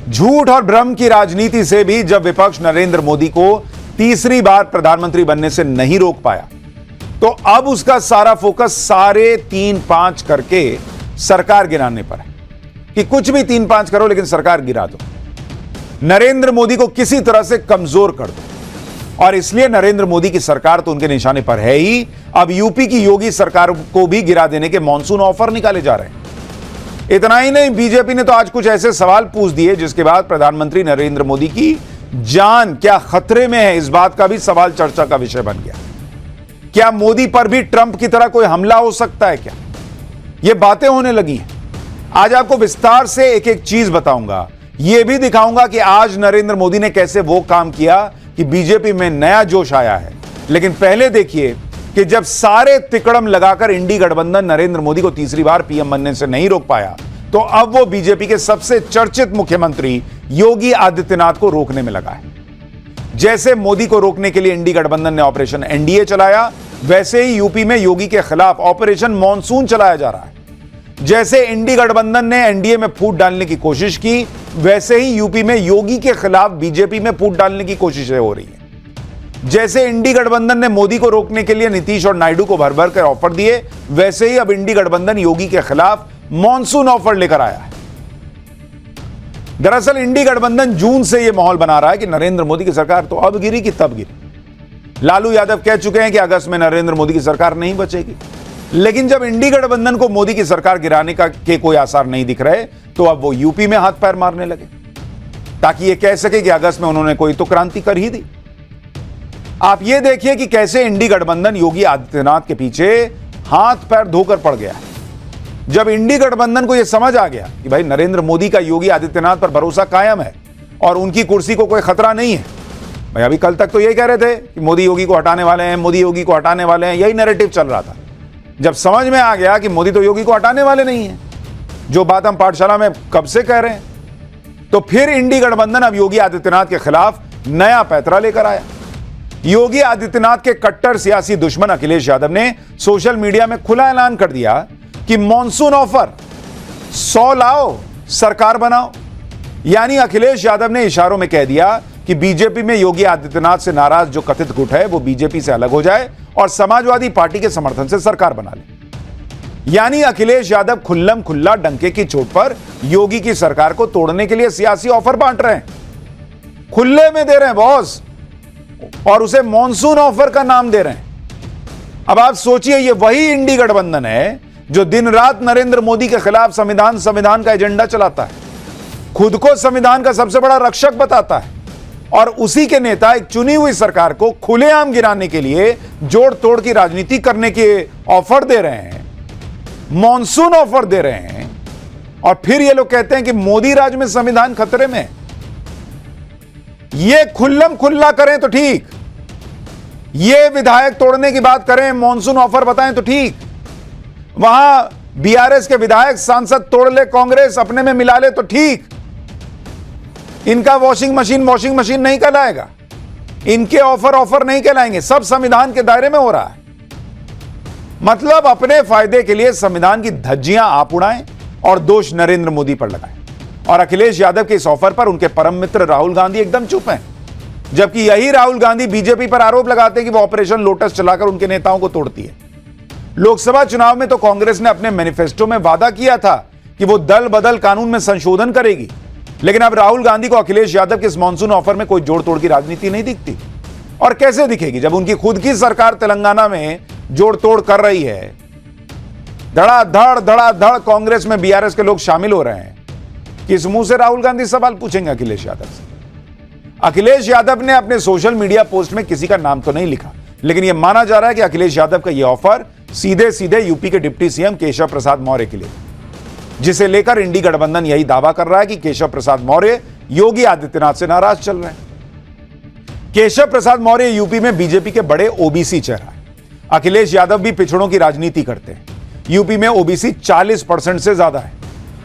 झूठ और भ्रम की राजनीति से भी जब विपक्ष नरेंद्र मोदी को तीसरी बार प्रधानमंत्री बनने से नहीं रोक पाया, तो अब उसका सारा फोकस सारे 3-5 करके सरकार गिराने पर है कि कुछ भी 3-5 करो लेकिन सरकार गिरा दो, नरेंद्र मोदी को किसी तरह से कमजोर कर दो। और इसलिए नरेंद्र मोदी की सरकार तो उनके निशाने पर है ही, अब यूपी की योगी सरकार को भी गिरा देने के मॉनसून ऑफर निकाले जा रहे हैं। इतना ही नहीं, बीजेपी ने तो आज कुछ ऐसे सवाल पूछ दिए जिसके बाद प्रधानमंत्री नरेंद्र मोदी की जान क्या खतरे में है, इस बात का भी सवाल चर्चा का विषय बन गया। क्या मोदी पर भी ट्रंप की तरह कोई हमला हो सकता है क्या? ये बातें होने लगी हैं। आज आपको विस्तार से एक एक चीज बताऊंगा, यह भी दिखाऊंगा कि आज नरेंद्र मोदी ने कैसे वो काम किया कि बीजेपी में नया जोश आया है। लेकिन पहले देखिए कि जब सारे तिकड़म लगाकर इंडी गठबंधन नरेंद्र मोदी को तीसरी बार पीएम बनने से नहीं रोक पाया, तो अब वो बीजेपी के सबसे चर्चित मुख्यमंत्री योगी आदित्यनाथ को रोकने में लगा है। जैसे मोदी को रोकने के लिए इंडी गठबंधन ने ऑपरेशन एनडीए चलाया, वैसे ही यूपी में योगी के खिलाफ ऑपरेशन मॉनसून चलाया जा रहा है। जैसे इंडी गठबंधन ने एनडीए में फूट डालने की कोशिश की, वैसे ही यूपी में योगी के खिलाफ बीजेपी में फूट डालने की कोशिशें हो रही हैं। जैसे इंडी गठबंधन ने मोदी को रोकने के लिए नीतीश और नायडू को भर भर कर ऑफर दिए, वैसे ही अब इंडी गठबंधन योगी के खिलाफ मॉनसून ऑफर लेकर आया है। दरअसल इंडी गठबंधन जून से यह माहौल बना रहा है कि नरेंद्र मोदी की सरकार तो अब गिरी कि तब गिरी। लालू यादव कह चुके हैं कि अगस्त में नरेंद्र मोदी की सरकार नहीं बचेगी, लेकिन जब इंडी गठबंधन को मोदी की सरकार गिराने के कोई आसार नहीं दिख रहे, तो अब वो यूपी में हाथ पैर मारने लगे ताकि ये कह सके कि अगस्त में उन्होंने कोई तो क्रांति कर ही दी। आप ये देखिए कि कैसे इंडी गठबंधन योगी आदित्यनाथ के पीछे हाथ पैर धोकर पड़ गया है। जब इंडी गठबंधन को यह समझ आ गया कि भाई नरेंद्र मोदी का योगी आदित्यनाथ पर भरोसा कायम है और उनकी कुर्सी को कोई खतरा नहीं है। भाई अभी कल तक तो यही कह रहे थे कि मोदी योगी को हटाने वाले हैं, मोदी योगी को हटाने वाले हैं, यही नैरेटिव चल रहा था। जब समझ में आ गया कि मोदी तो योगी को हटाने वाले नहीं है, जो बात हम पाठशाला में कब से कह रहे हैं, तो फिर इंडी गठबंधन अब योगी आदित्यनाथ के खिलाफ नया पैंतरा लेकर आया। योगी आदित्यनाथ के कट्टर सियासी दुश्मन अखिलेश यादव ने सोशल मीडिया में खुला ऐलान कर दिया कि मॉनसून ऑफर 100 लाओ, सरकार बनाओ। यानी अखिलेश यादव ने इशारों में कह दिया कि बीजेपी में योगी आदित्यनाथ से नाराज जो कथित गुट है वो बीजेपी से अलग हो जाए और समाजवादी पार्टी के समर्थन से सरकार बना ले। यानी अखिलेश यादव खुल्लम खुल्ला डंके की चोट पर योगी की सरकार को तोड़ने के लिए सियासी ऑफर बांट रहे हैं, खुले में दे रहे हैं बॉस, और उसे मॉनसून ऑफर का नाम दे रहे हैं। अब आप सोचिए, ये वही इंडी गठबंधन है जो दिन रात नरेंद्र मोदी के खिलाफ संविधान का एजेंडा चलाता है, खुद को संविधान का सबसे बड़ा रक्षक बताता है, और उसी के नेता एक चुनी हुई सरकार को खुलेआम गिराने के लिए जोड़ तोड़ की राजनीति करने के ऑफर दे रहे हैं, मॉनसून ऑफर दे रहे हैं। और फिर ये लोग कहते हैं कि मोदी राज में संविधान खतरे में। ये खुल्लम खुल्ला करें तो ठीक, ये विधायक तोड़ने की बात करें, मॉनसून ऑफर बताएं तो ठीक, वहां बीआरएस के विधायक सांसद तोड़ ले, कांग्रेस अपने में मिला ले तो ठीक। इनका वॉशिंग मशीन नहीं कहलाएगा, इनके ऑफर नहीं कहलाएंगे, सब संविधान के दायरे में हो रहा है। मतलब अपने फायदे के लिए संविधान की धज्जियां आप उड़ाएं और दोष नरेंद्र मोदी पर लगाएं। और अखिलेश यादव के इस ऑफर पर उनके परम मित्र राहुल गांधी एकदम चुप हैं, जबकि यही राहुल गांधी बीजेपी पर आरोप लगाते हैं कि वो ऑपरेशन लोटस चलाकर उनके नेताओं को तोड़ती है। लोकसभा चुनाव में तो कांग्रेस ने अपने मैनिफेस्टो में वादा किया था कि वो दल बदल कानून में संशोधन करेगी, लेकिन अब राहुल गांधी को अखिलेश यादव के इस मॉनसून ऑफर में कोई जोड़ तोड़ की राजनीति नहीं दिखती। और कैसे दिखेगी जब उनकी खुद की सरकार तेलंगाना में जोड़ तोड़ कर रही है, धड़ाधड़ कांग्रेस में बीआरएस के लोग शामिल हो रहे हैं। किस मुंह से राहुल गांधी सवाल पूछेंगे अखिलेश यादव से? अखिलेश यादव ने अपने सोशल मीडिया पोस्ट में किसी का नाम तो नहीं लिखा, लेकिन यह माना जा रहा है कि अखिलेश यादव का यह ऑफर सीधे यूपी के डिप्टी सीएम केशव प्रसाद मौर्य के लिए, जिसे लेकर इंडी गठबंधन यही दावा कर रहा है कि केशव प्रसाद मौर्य योगी आदित्यनाथ से नाराज चल रहे हैं। केशव प्रसाद मौर्य यूपी में बीजेपी के बड़े ओबीसी चेहरा है। अखिलेश यादव भी पिछड़ों की राजनीति करते हैं। यूपी में ओबीसी 40% से ज्यादा है।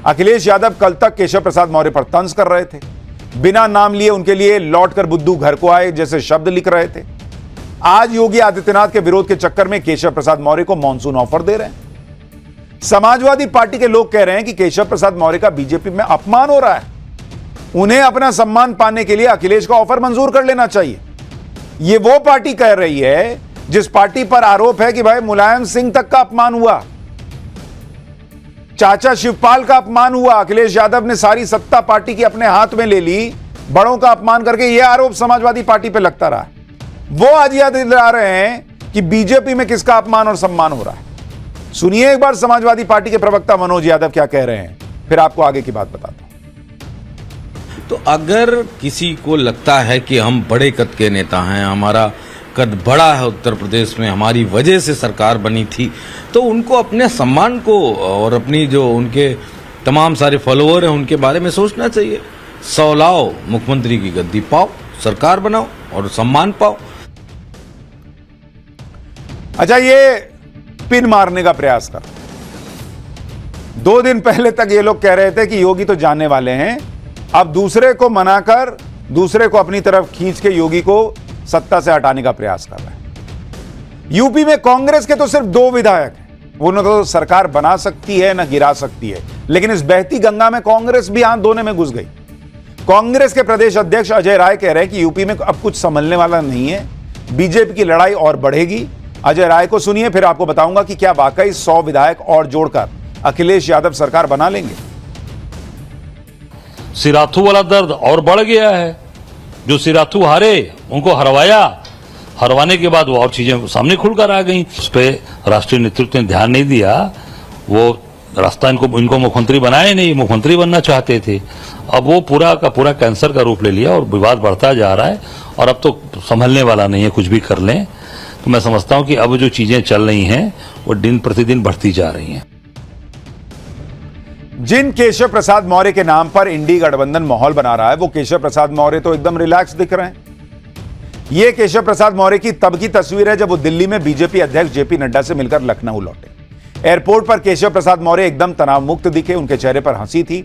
अखिलेश यादव कल तक केशव प्रसाद मौर्य पर तंज कर रहे थे, बिना नाम लिए उनके लिए लौट कर बुद्धू घर को आए जैसे शब्द लिख रहे थे। आज योगी आदित्यनाथ के विरोध के चक्कर में केशव प्रसाद मौर्य को मॉनसून ऑफर दे रहे हैं। समाजवादी पार्टी के लोग कह रहे हैं कि केशव प्रसाद मौर्य का बीजेपी में अपमान हो रहा है। उन्हें अपना सम्मान पाने के लिए अखिलेश का ऑफर मंजूर कर लेना चाहिए। यह वो पार्टी कह रही है जिस पार्टी पर आरोप है कि भाई मुलायम सिंह तक का अपमान हुआ, चाचा शिवपाल का अपमान हुआ, अखिलेश यादव ने सारी सत्ता पार्टी की अपने हाथ में ले ली, बड़ों का अपमान करके। यह आरोप समाजवादी पार्टी पे लगता रहा। वो आज याद दिला रहे हैं कि बीजेपी में किसका अपमान और सम्मान हो रहा है। सुनिए एक बार समाजवादी पार्टी के प्रवक्ता मनोज यादव क्या कह रहे हैं, फिर आपको आगे की बात बताता हूं। तो अगर किसी को लगता है कि हम बड़े कद के नेता हैं, हमारा कद बड़ा है उत्तर प्रदेश में, हमारी वजह से सरकार बनी थी, तो उनको अपने सम्मान को और अपनी जो उनके तमाम सारे फॉलोअर हैं उनके बारे में सोचना चाहिए। 100 लाओ, मुख्यमंत्री की गद्दी पाओ, सरकार बनाओ और सम्मान पाओ। अच्छा, ये पिन मारने का प्रयास कर। 2 दिन पहले तक ये लोग कह रहे थे कि योगी तो जाने वाले हैं, अब दूसरे को मनाकर दूसरे को अपनी तरफ खींच के योगी को सत्ता से हटाने का प्रयास कर रहे हैं। यूपी में कांग्रेस के तो सिर्फ 2 विधायक हैं, वो न तो सरकार बना सकती है न गिरा सकती है, लेकिन इस बहती गंगा में कांग्रेस भी हाथ धोने में घुस गई। कांग्रेस के प्रदेश अध्यक्ष अजय राय कह रहे हैं कि यूपी में अब कुछ संभलने वाला नहीं है, बीजेपी की लड़ाई और बढ़ेगी। अजय राय को सुनिए, फिर आपको बताऊंगा कि क्या वाकई 100 विधायक और जोड़कर अखिलेश यादव सरकार बना लेंगे। सिराथू वाला दर्द और बढ़ गया है। जो सिराथू हारे उनको हरवाने के बाद वो और चीजें सामने खुलकर आ गई। उस पर राष्ट्रीय नेतृत्व ने ध्यान नहीं दिया, वो रास्ता इनको मुख्यमंत्री बनाए नहीं, मुख्यमंत्री बनना चाहते थे। अब वो पूरा का पूरा कैंसर का रूप ले लिया और विवाद बढ़ता जा रहा है और अब तो संभलने वाला नहीं है, कुछ भी कर लें। तो मैं समझता हूं कि अब जो चीजें चल रही हैं वो दिन प्रतिदिन बढ़ती जा रही हैं। जिन केशव प्रसाद मौर्य के नाम पर इंडी गठबंधन माहौल बना रहा है, वो केशव प्रसाद मौर्य तो एकदम रिलैक्स दिख रहे हैं। ये केशव प्रसाद मौर्य की तब की तस्वीर है जब वो दिल्ली में बीजेपी अध्यक्ष जेपी नड्डा से मिलकर लखनऊ लौटे। एयरपोर्ट पर केशव प्रसाद मौर्य एकदम तनाव मुक्त दिखे, उनके चेहरे पर हंसी थी।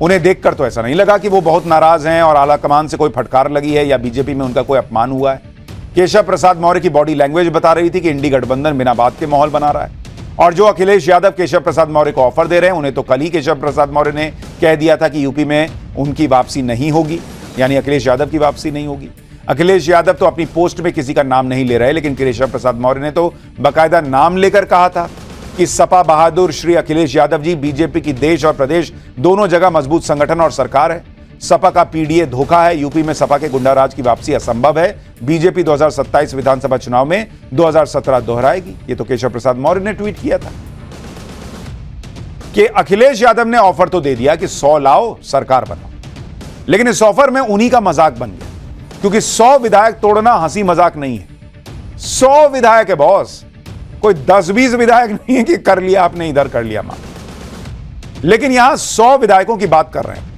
उन्हें देखकर तो ऐसा नहीं लगा कि वो बहुत नाराज हैं और आला कमान से कोई फटकार लगी है या बीजेपी में उनका कोई अपमान हुआ है। केशव प्रसाद मौर्य की बॉडी लैंग्वेज बता रही थी कि इंडी गठबंधन बिना बात के माहौल बना रहा है। और जो अखिलेश यादव केशव प्रसाद मौर्य को ऑफर दे रहे हैं, उन्हें तो कल ही केशव प्रसाद मौर्य ने कह दिया था कि यूपी में उनकी वापसी नहीं होगी, यानी अखिलेश यादव की वापसी नहीं होगी। अखिलेश यादव तो अपनी पोस्ट में किसी का नाम नहीं ले रहे, लेकिन केशव प्रसाद मौर्य ने तो बाकायदा नाम लेकर कहा था कि सपा बहादुर श्री अखिलेश यादव जी, बीजेपी की देश और प्रदेश दोनों जगह मजबूत संगठन और सरकार है। सपा का पीडीए धोखा है, यूपी में सपा के गुंडाराज की वापसी असंभव है। बीजेपी 2027 विधानसभा चुनाव में 2017 दोहराएगी। ये तो केशव प्रसाद मौर्य ने ट्वीट किया था कि अखिलेश यादव ने ऑफर तो दे दिया कि 100 लाओ, सरकार बनाओ, लेकिन इस ऑफर में उन्हीं का मजाक बन गया, क्योंकि 100 विधायक तोड़ना हंसी मजाक नहीं है। 100 विधायक है बॉस, कोई 10-20 विधायक नहीं है कि कर लिया आपने, इधर कर लिया मान। लेकिन यहां 100 विधायकों की बात कर रहे हैं,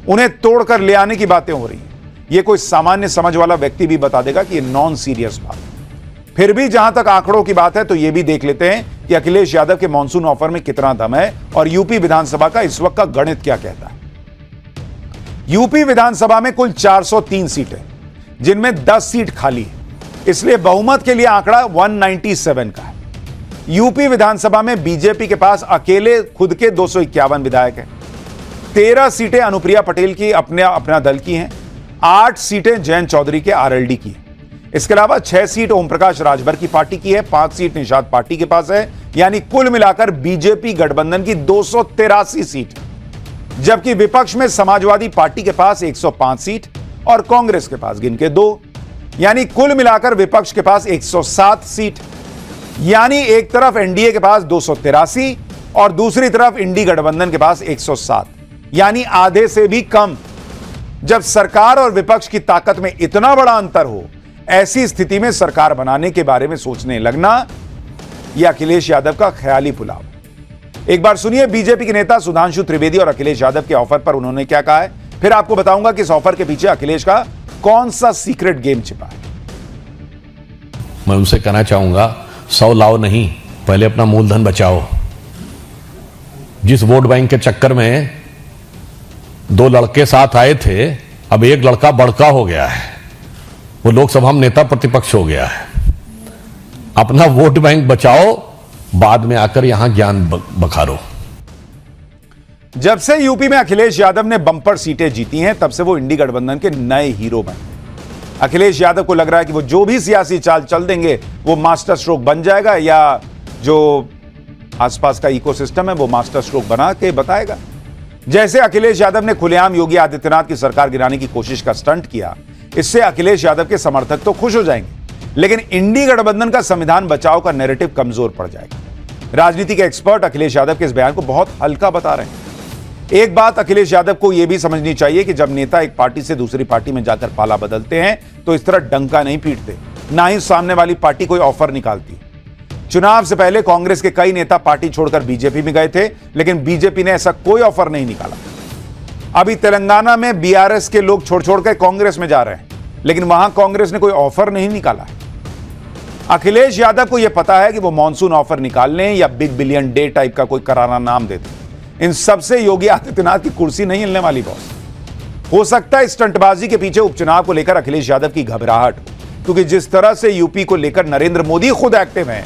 उन्हें तोड़कर ले आने की बातें हो रही हैं। यह कोई सामान्य समझ वाला व्यक्ति भी बता देगा कि यह नॉन सीरियस बात है। फिर भी जहां तक आंकड़ों की बात है तो यह भी देख लेते हैं कि अखिलेश यादव के मॉनसून ऑफर में कितना दम है और यूपी विधानसभा का इस वक्त का गणित क्या कहता है। यूपी विधानसभा में कुल 403 सीटें, जिनमें 10 सीट खाली है, इसलिए बहुमत के लिए आंकड़ा 197 का है। यूपी विधानसभा में बीजेपी के पास अकेले खुद के 251 विधायक हैं। 13 सीटें अनुप्रिया पटेल की अपना दल की हैं, 8 सीटें जयंत चौधरी के आरएलडी की हैं। इसके अलावा 6 सीट ओम प्रकाश राजभर की पार्टी की है, 5 सीट निषाद पार्टी के पास है, यानी कुल मिलाकर बीजेपी गठबंधन की 283 सीट, जबकि विपक्ष में समाजवादी पार्टी के पास 105 सीट और कांग्रेस के पास गिन के 2, यानी कुल मिलाकर विपक्ष के पास 107 सीट। यानी एक तरफ एनडीए के पास 283 और दूसरी तरफ इंडी गठबंधन के पास 107, यानी आधे से भी कम। जब सरकार और विपक्ष की ताकत में इतना बड़ा अंतर हो, ऐसी स्थिति में सरकार बनाने के बारे में सोचने लगना यह अखिलेश यादव का ख्याली पुलाव। एक बार सुनिए बीजेपी के नेता सुधांशु त्रिवेदी और अखिलेश यादव के ऑफर पर उन्होंने क्या कहा है, फिर आपको बताऊंगा कि इस ऑफर के पीछे अखिलेश का कौन सा सीक्रेट गेम छिपा है। मैं उनसे कहना चाहूंगा, 100 लाओ नहीं, पहले अपना मूलधन बचाओ। जिस वोट बैंक के चक्कर में 2 लड़के साथ आए थे, अब एक लड़का बड़का हो गया है, वो लोकसभा में नेता प्रतिपक्ष हो गया है। अपना वोट बैंक बचाओ, बाद में आकर यहां ज्ञान बखारो। जब से यूपी में अखिलेश यादव ने बम्पर सीटें जीती हैं, तब से वो इंडी गठबंधन के नए हीरो बने। अखिलेश यादव को लग रहा है कि वो जो भी सियासी चाल चल देंगे वो मास्टर स्ट्रोक बन जाएगा, या जो आसपास का इकोसिस्टम है वो मास्टर स्ट्रोक बना के बताएगा। जैसे अखिलेश यादव ने खुलेआम योगी आदित्यनाथ की सरकार गिराने की कोशिश का स्टंट किया, इससे अखिलेश यादव के समर्थक तो खुश हो जाएंगे, लेकिन इंडी गठबंधन का संविधान बचाओ का नैरेटिव कमजोर पड़ जाएगा। राजनीति के एक्सपर्ट अखिलेश यादव के इस बयान को बहुत हल्का बता रहे हैं। एक बात अखिलेश यादव को यह भी समझनी चाहिए कि जब नेता एक पार्टी से दूसरी पार्टी में जाकर पाला बदलते हैं तो इस तरह डंका नहीं पीटते, ना ही सामने वाली पार्टी कोई ऑफर निकालती। चुनाव से पहले कांग्रेस के कई नेता पार्टी छोड़कर बीजेपी में गए थे, लेकिन बीजेपी ने ऐसा कोई ऑफर नहीं निकाला। अभी तेलंगाना में बीआरएस के लोग छोड़ छोड़कर कांग्रेस में जा रहे हैं, लेकिन वहां कांग्रेस ने कोई ऑफर नहीं निकाला है। अखिलेश यादव को यह पता है कि वो मॉनसून ऑफर निकाल लें या बिग बिलियन डे टाइप का कोई करारा नाम दे दें, इन सबसे योगी आदित्यनाथ की कुर्सी नहीं हिलने वाली बॉस। हो सकता है स्टंटबाजी के पीछे उपचुनाव को लेकर अखिलेश यादव की घबराहट, क्योंकि जिस तरह से यूपी को लेकर नरेंद्र मोदी खुद एक्टिव हैं,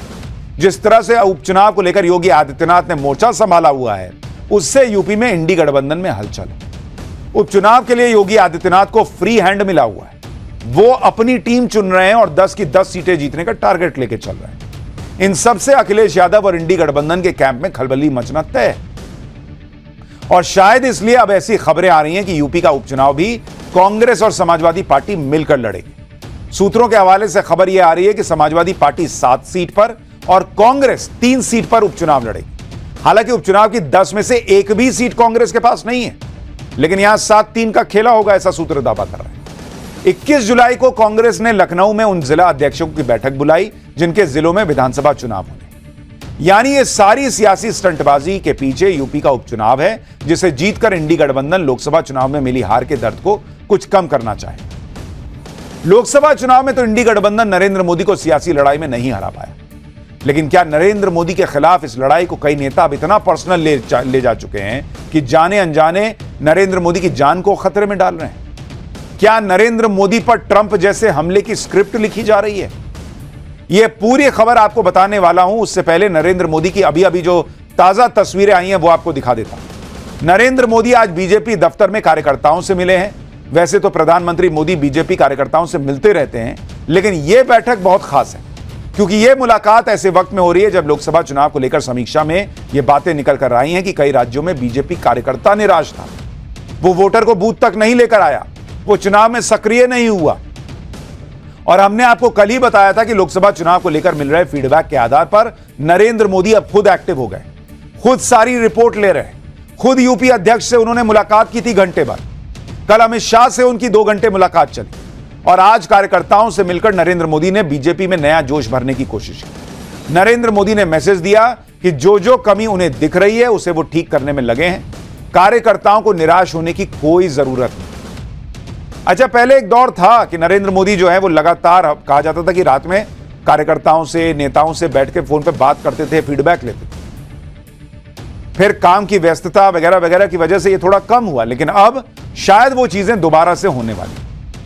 जिस तरह से उपचुनाव को लेकर योगी आदित्यनाथ ने मोर्चा संभाला हुआ है, उससे यूपी में इंडी गठबंधन में हलचल है। उपचुनाव के लिए योगी आदित्यनाथ को फ्री हैंड मिला हुआ है, वो अपनी टीम चुन रहे हैं और 10 की 10 सीटें जीतने का टारगेट लेके चल रहे हैं। इन सबसे अखिलेश यादव और इंडी गठबंधन के कैंप में खलबली मचना तय है, और शायद इसलिए अब ऐसी खबरें आ रही हैं कि यूपी का उपचुनाव भी कांग्रेस और समाजवादी पार्टी मिलकर लड़ेगी। सूत्रों के हवाले से खबर यह आ रही है कि समाजवादी पार्टी 7 सीट पर और कांग्रेस 3 सीट पर उपचुनाव लड़ेगी। हालांकि उपचुनाव की 10 में से एक भी सीट कांग्रेस के पास नहीं है, लेकिन यहां 7-3 का खेला होगा, ऐसा सूत्र दावा कर रहे हैं। 21 जुलाई को कांग्रेस ने लखनऊ में उन जिला अध्यक्षों की बैठक बुलाई जिनके जिलों में विधानसभा चुनाव होने, यानी ये सारी सियासी स्टंटबाजी के पीछे यूपी का उपचुनाव है, जिसे जीतकर इंडी गठबंधन लोकसभा चुनाव में मिली हार के दर्द को कुछ कम करना चाहे। लोकसभा चुनाव में तो इंडी गठबंधन नरेंद्र मोदी को सियासी लड़ाई में नहीं हरा पाया, लेकिन क्या नरेंद्र मोदी के खिलाफ इस लड़ाई को कई नेता अब इतना पर्सनल ले जा चुके हैं कि जाने अनजाने नरेंद्र मोदी की जान को खतरे में डाल रहे हैं? क्या नरेंद्र मोदी पर ट्रंप जैसे हमले की स्क्रिप्ट लिखी जा रही है? यह पूरी खबर आपको बताने वाला हूं, उससे पहले नरेंद्र मोदी की अभी अभी जो ताजा तस्वीरें आई हैं वो आपको दिखा देता हूं। नरेंद्र मोदी आज बीजेपी दफ्तर में कार्यकर्ताओं से मिले हैं। वैसे तो प्रधानमंत्री मोदी बीजेपी कार्यकर्ताओं से मिलते रहते हैं, लेकिन यह बैठक बहुत खास है, क्योंकि यह मुलाकात ऐसे वक्त में हो रही है जब लोकसभा चुनाव को लेकर समीक्षा में यह बातें निकल कर आई हैं कि कई राज्यों में बीजेपी कार्यकर्ता निराश था, वो वोटर को बूथ तक नहीं लेकर आया, वो चुनाव में सक्रिय नहीं हुआ। और हमने आपको कल ही बताया था कि लोकसभा चुनाव को लेकर मिल रहे फीडबैक के आधार पर नरेंद्र मोदी अब खुद एक्टिव हो गए, खुद सारी रिपोर्ट ले रहे हैं। खुद यूपी अध्यक्ष से उन्होंने मुलाकात की थी घंटे भर, कल अमित शाह से उनकी 2 घंटे मुलाकात चली, और आज कार्यकर्ताओं से मिलकर नरेंद्र मोदी ने बीजेपी में नया जोश भरने की कोशिश की। नरेंद्र मोदी ने मैसेज दिया कि जो जो कमी उन्हें दिख रही है उसे वो ठीक करने में लगे हैं, कार्यकर्ताओं को निराश होने की कोई जरूरत नहीं। अच्छा, पहले एक दौर था कि नरेंद्र मोदी जो है वो लगातार, कहा जाता था कि रात में कार्यकर्ताओं से, नेताओं से बैठ के फोन पे बात करते थे, फीडबैक लेते थे। फिर काम की व्यस्तता वगैरह वगैरह की वजह से ये थोड़ा कम हुआ, लेकिन अब शायद वो चीजें दोबारा से होने वाली।